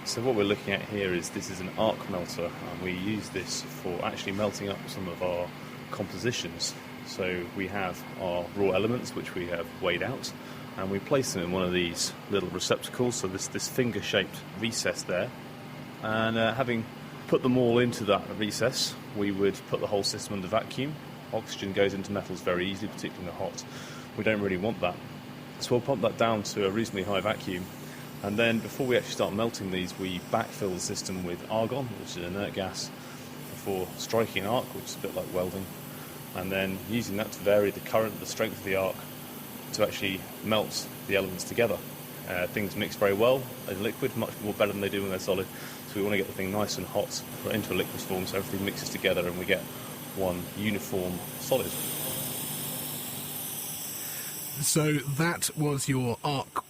So what we're looking at here is this is an arc melter, and we use this for actually melting up some of our compositions. So we have our raw elements, which we have weighed out, and we place them in one of these little receptacles, so this finger-shaped recess there. And having put them all into that recess, we would put the whole system under vacuum. Oxygen goes into metals very easily, particularly in the hot. We don't really want that. So we'll pump that down to a reasonably high vacuum. And then before we actually start melting these, we backfill the system with argon, which is an inert gas, before striking an arc, which is a bit like welding. And then using that to vary the current, the strength of the arc, to actually melt the elements together. Things mix very well in liquid, much more better than they do when they're solid. So we want to get the thing nice and hot into a liquid form, so everything mixes together and we get one uniform solid. So that was your arc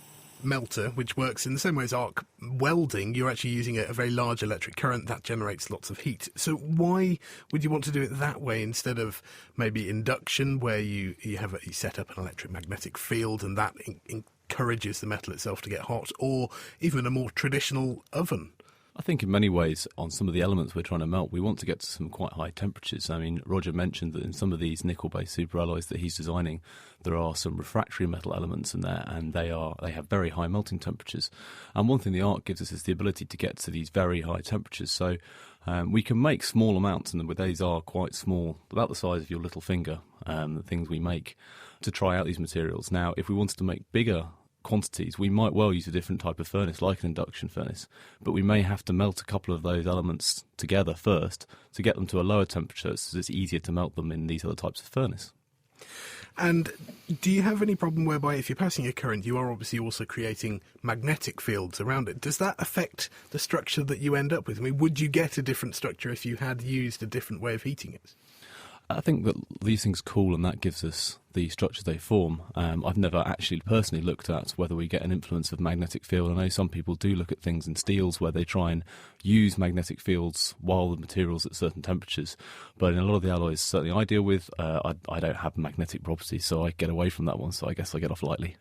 melter, which works in the same way as arc welding. You're actually using a very large electric current that generates lots of heat. So why would you want to do it that way instead of maybe induction, where you set up an electromagnetic field and that encourages the metal itself to get hot, or even a more traditional oven? I think in many ways, on some of the elements we're trying to melt, we want to get to some quite high temperatures. I mean, Roger mentioned that in some of these nickel-based superalloys that he's designing, there are some refractory metal elements in there, and they have very high melting temperatures. And one thing the arc gives us is the ability to get to these very high temperatures. So we can make small amounts, and these are quite small, about the size of your little finger, the things we make, to try out these materials. Now, if we wanted to make bigger quantities, we might well use a different type of furnace, like an induction furnace, but we may have to melt a couple of those elements together first to get them to a lower temperature, so it's easier to melt them in these other types of furnace. And do you have any problem whereby if you're passing a current, you are obviously also creating magnetic fields around it? Does that affect the structure that you end up with? I mean, would you get a different structure if you had used a different way of heating it? I think that these things cool, and that gives us the structure they form. I've never actually personally looked at whether we get an influence of magnetic field. I know some people do look at things in steels where they try and use magnetic fields while the material's at certain temperatures. But in a lot of the alloys, certainly I deal with, I don't have magnetic properties, so I get away from that one, so I guess I get off lightly.